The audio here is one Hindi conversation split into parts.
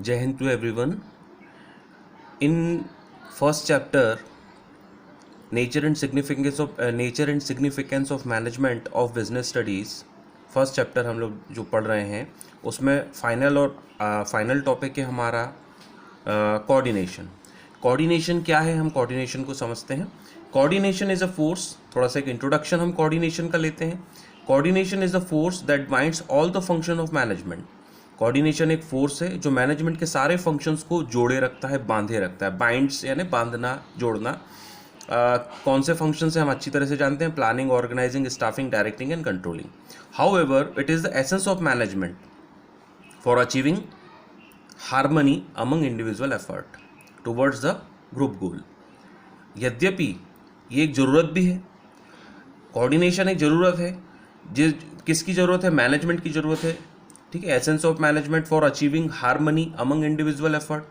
Jai Hind to everyone. In first chapter, nature and significance of management of business studies, first chapter हम लोग जो पढ़ रहे हैं उसमें फाइनल टॉपिक है हमारा कोऑर्डिनेशन। कोऑर्डिनेशन क्या है, हम कोऑर्डिनेशन को समझते हैं। कोऑर्डिनेशन इज़ अ फोर्स, थोड़ा सा एक इंट्रोडक्शन हम कोऑर्डिनेशन का लेते हैं। Coordination is a force that binds all the function of management. Coordination एक फोर्स है जो मैनेजमेंट के सारे फंक्शंस को जोड़े रखता है, बांधे रखता है। बाइंड्स यानी बांधना, जोड़ना। कौन से फंक्शंस हैं हम अच्छी तरह से जानते हैं, planning, organising, staffing, directing and controlling. However it is the essence of management for achieving harmony among individual effort towards the group goal. यद्यपि ये एक ज़रूरत भी है, कोऑर्डिनेशन एक ज़रूरत है। किसकी ज़रूरत है? मैनेजमेंट की ज़रूरत है। ठीक है, essence of management for achieving harmony among individual effort,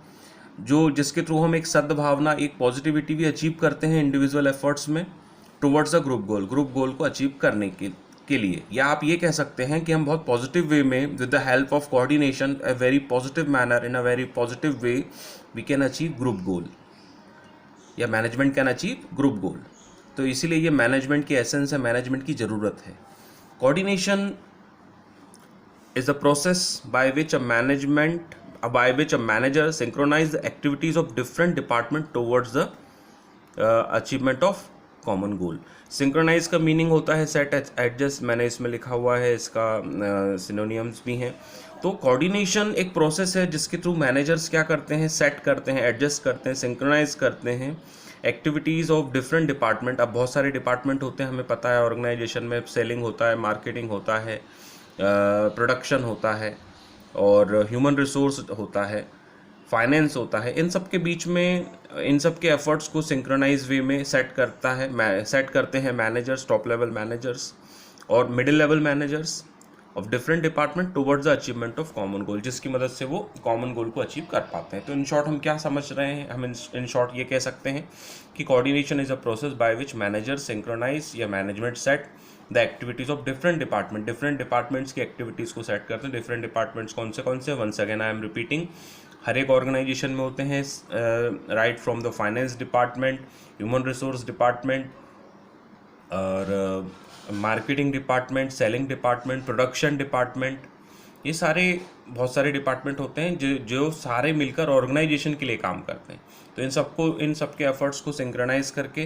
जिसके थ्रू हम एक सद्भावना, एक पॉजिटिविटी भी अचीव करते हैं इंडिविजुअल एफर्ट्स में टुवर्ड्स द ग्रुप गोल को अचीव करने के लिए। या आप ये कह सकते हैं कि हम बहुत पॉजिटिव वे में with the help of coordination, a very positive manner, in a very positive way we can achieve group goal, या management can achieve group goal. तो इसीलिए ये मैनेजमेंट की एसेंस है, मैनेजमेंट की ज़रूरत है। Coordination is the process by which a manager synchronize the activities of different department towards the achievement of common goal। synchronize का मीनिंग होता है सेट, एडजस्ट, मैंने इसमें लिखा हुआ है, इसका सिनोनियम्स भी हैं। तो कोऑर्डिनेशन एक प्रोसेस है जिसके थ्रू मैनेजर्स क्या करते हैं, सेट करते हैं, एडजस्ट करते हैं, सिंक्रोनाइज करते हैं एक्टिविटीज़ ऑफ डिफरेंट डिपार्टमेंट। अब बहुत सारे डिपार्टमेंट होते हैं, हमें पता है। ऑर्गेनाइजेशन में सेलिंग होता है, मार्केटिंग होता है, प्रोडक्शन होता है, और ह्यूमन रिसोर्स होता है, फाइनेंस होता है। इन सब के बीच में इन सब के एफर्ट्स को सिंक्रोनाइज वे में सेट करते हैं मैनेजर्स, टॉप लेवल मैनेजर्स और middle level managers of different department towards the achievement of common goal, जिसकी मदद से वो कॉमन गोल को अचीव कर पाते हैं। तो इन शॉर्ट हम क्या समझ रहे हैं? हम इन शॉर्ट ये कह सकते हैं कि coordination is a process by which managers synchronize या management set the activities of different departments की एक्टिविटीज़ को सेट करते हैं। डिफरेंट डिपार्टमेंट्स कौन से? Once again I am repeating, हर एक ऑर्गेनाइजेशन में होते हैं, right from the finance department, human resource department और marketing department, selling department, production department. ये सारे बहुत सारे डिपार्टमेंट होते हैं जो सारे मिलकर ऑर्गेनाइजेशन के लिए काम करते हैं। तो इन सब के एफर्ट्स को सिंक्रोनाइज करके,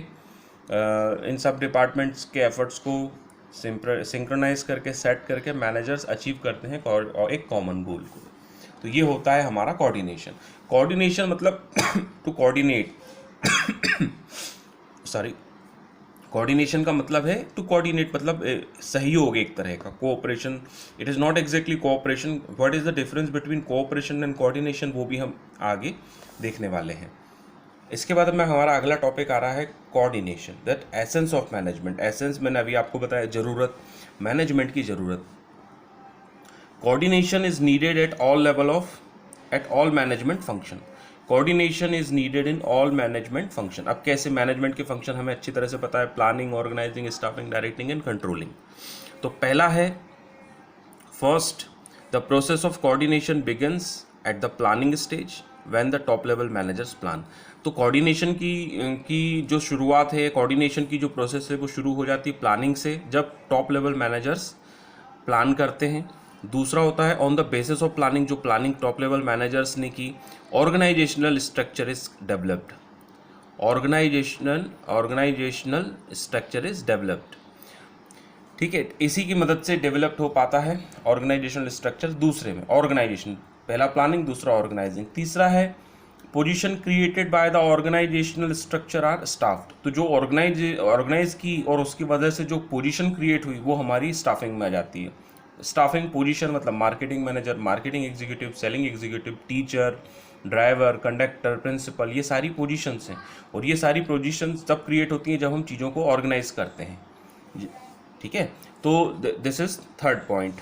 इन सब डिपार्टमेंट्स के एफर्ट्स को सिंक्रोनाइज करके, सेट करके मैनेजर्स अचीव करते हैं एक कॉमन गोल को। तो ये होता है हमारा कोऑर्डिनेशन। कोऑर्डिनेशन मतलब टू कोऑर्डिनेट सॉरी कोऑर्डिनेशन का मतलब है टू कोऑर्डिनेट, मतलब सहयोग, एक तरह का cooperation. It is not exactly cooperation. What is the difference between cooperation and coordination, वो भी हम आगे देखने वाले हैं। इसके बाद में हमारा अगला टॉपिक आ रहा है coordination, that essence of management. Essence मैंने अभी आपको बताया, ज़रूरत, मैनेजमेंट की ज़रूरत। Coordination is needed at all management function. Coordination is needed in all management function. अब कैसे? मैनेजमेंट के फंक्शन हमें अच्छी तरह से पता है, planning, organising, staffing, directing and controlling. तो पहला है, first, the process of coordination begins at the planning stage when the top level managers plan. तो कोऑर्डिनेशन की जो शुरुआत है, कोऑर्डिनेशन की जो प्रोसेस है, वो शुरू हो जाती है प्लानिंग से, जब टॉप लेवल मैनेजर्स प्लान करते हैं। दूसरा होता है on the basis of planning, जो प्लानिंग टॉप लेवल मैनेजर्स ने की, organisational structure is developed. Organisational structure is developed. ठीक है, इसी की मदद से डेवलप्ड हो पाता है ऑर्गेनाइजेशनल स्ट्रक्चर। दूसरे में ऑर्गेनाइजेशन, पहला प्लानिंग, दूसरा ऑर्गेनाइजिंग। तीसरा है position created by the organisational structure are staffed. तो जो ऑर्गेनाइज की और उसकी वजह से जो पोजीशन क्रिएट हुई, वो हमारी स्टाफिंग में आ जाती है। स्टाफिंग पोजीशन मतलब marketing manager, marketing executive, selling executive, teacher, driver, conductor, principal, ये सारी पोजीशंस हैं। और ये सारी पोजीशंस तब क्रिएट होती हैं जब हम चीज़ों को ऑर्गेनाइज करते हैं। ठीक है, तो this is third point.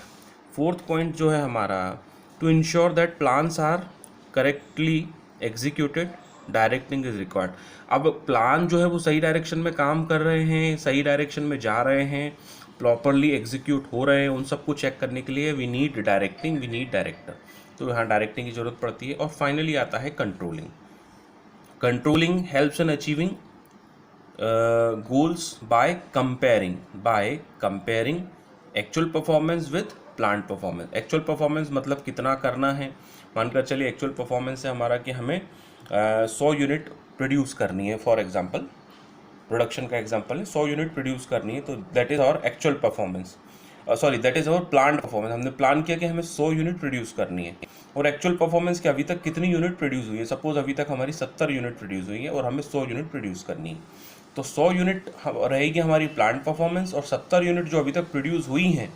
Fourth point जो है हमारा, to ensure that plans are correctly executed, directing is required. अब प्लान जो है वो सही डायरेक्शन में काम कर रहे हैं, सही डायरेक्शन में जा रहे हैं, प्रॉपरली एग्जीक्यूट हो रहे हैं, उन सबको चेक करने के लिए we need directing, we need director. तो यहाँ डायरेक्टिंग की जरूरत पड़ती है। और फाइनली आता है controlling. Controlling helps in achieving goals by comparing actual performance with planned performance. Actual performance मतलब कितना करना है, मानकर चलिए एक्चुअल परफॉर्मेंस है हमारा कि हमें 100 यूनिट प्रोड्यूस करनी है, फॉर एग्जांपल प्रोडक्शन का एग्जांपल है, 100 यूनिट प्रोड्यूस करनी है, तो that is our actual performance, sorry that is our planned performance. हमने प्लान किया कि हमें 100 यूनिट प्रोड्यूस करनी है, और एक्चुअल परफॉर्मेंस कि अभी तक कितनी यूनिट प्रोड्यूस हुई है। सपोज अभी तक हमारी 70 यूनिट प्रोड्यूस हुई है और हमें 100 यूनिट प्रोड्यूस करनी है, तो 100 यूनिट रहेगी हमारी प्लान्ड परफॉर्मेंस, और 70 यूनिट जो अभी तक प्रोड्यूस हुई हैं,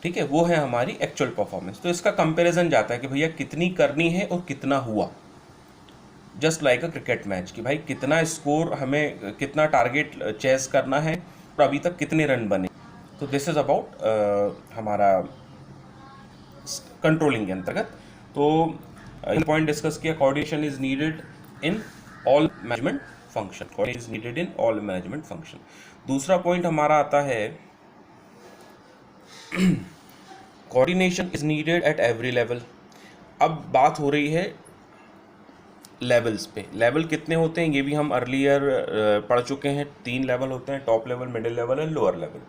ठीक है, वो है हमारी एक्चुअल परफॉर्मेंस। तो इसका कंपैरिजन जाता है कि भैया कितनी करनी है और कितना हुआ, जस्ट लाइक अ क्रिकेट मैच कि भाई कितना स्कोर, हमें कितना टारगेट चेस करना है और अभी तक कितने रन बने। तो दिस इज अबाउट हमारा कंट्रोलिंग के अंतर्गत। तो पॉइंट डिस्कस किया, coordination is needed in all management function, coordination is needed in all management function. दूसरा पॉइंट हमारा आता है coordination is needed at every level. अब बात हो रही है लेवल्स पे। लेवल कितने होते हैं ये भी हम अर्लियर पढ़ चुके हैं, 3 लेवल होते हैं, top level, middle level and lower level.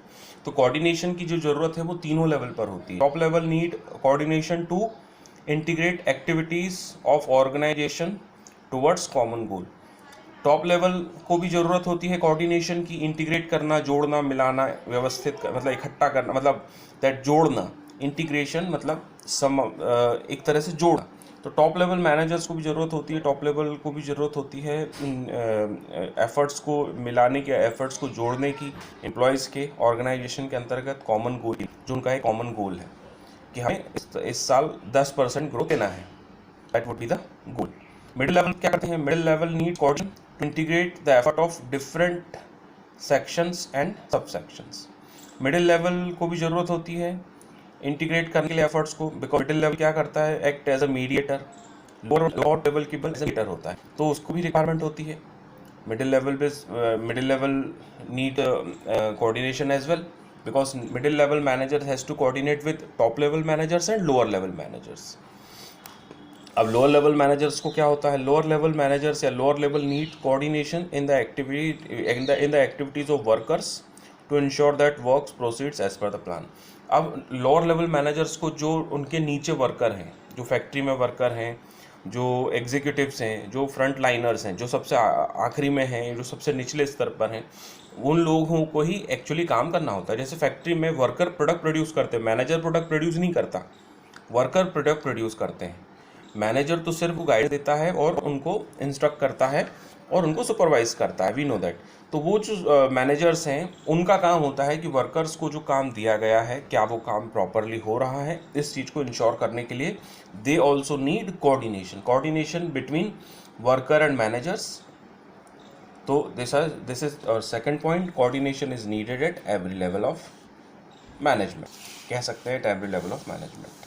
तो कोऑर्डिनेशन की जो ज़रूरत है वो तीनों लेवल पर होती है। Top level need coordination to integrate activities of organisation towards common goal. Top level को भी ज़रूरत होती है कोऑर्डिनेशन की, इंटीग्रेट करना, जोड़ना, मिलाना, व्यवस्थित मतलब इकट्ठा करना, मतलब दैट जोड़ना, इंटीग्रेशन मतलब एक तरह से जोड़ना। तो टॉप लेवल मैनेजर्स को भी ज़रूरत होती है, टॉप लेवल को भी ज़रूरत होती है एफर्ट्स को मिलाने के, एफर्ट्स को जोड़ने की, एम्प्लॉयज़ के ऑर्गेनाइजेशन के अंतर्गत कॉमन गोल, जो उनका एक कॉमन गोल है कि हमें इस साल 10% ग्रोथ देना है, that would be the goal. Middle level क्या करते हैं, middle level need coordination to integrate the effort of different sections and sub sections. Middle level को भी ज़रूरत होती है इंटीग्रेट करने के लिए एफर्ट्स को, बिकॉज मिडिल लेवल क्या करता है, act as a mediator, lower level की एज अ मीडिएटर होता है, तो उसको भी रिक्वायरमेंट होती है मिडिल लेवल पे। Middle level need coordination as well, because middle level manager has to coordinate with top level managers and lower level managers. अब लोअर लेवल मैनेजर्स को क्या होता है, लोअर लेवल मैनेजर्स या lower level need coordination in the activities of workers to ensure that works proceeds as per the plan. अब लोअर लेवल मैनेजर्स को, जो उनके नीचे वर्कर हैं, जो फैक्ट्री में वर्कर हैं, जो एग्जीक्यूटिव्स हैं, जो फ्रंट लाइनर्स हैं, जो सबसे आखिरी में हैं, जो सबसे निचले स्तर पर हैं, उन लोगों को ही एक्चुअली काम करना होता है। जैसे फैक्ट्री में वर्कर प्रोडक्ट प्रोड्यूस करते हैं, मैनेजर प्रोडक्ट प्रोड्यूस नहीं करता, वर्कर प्रोडक्ट प्रोड्यूस करते हैं। मैनेजर तो सिर्फ गाइड देता है और उनको इंस्ट्रक्ट करता है और उनको सुपरवाइज करता है, वी नो दैट। तो वो जो मैनेजर्स हैं उनका काम होता है कि वर्कर्स को जो काम दिया गया है क्या वो काम प्रॉपरली हो रहा है, इस चीज़ को इंश्योर करने के लिए they also need coordination between worker and managers. तो this is second point, coordination is needed at every level of management, कह सकते हैं at every level of management.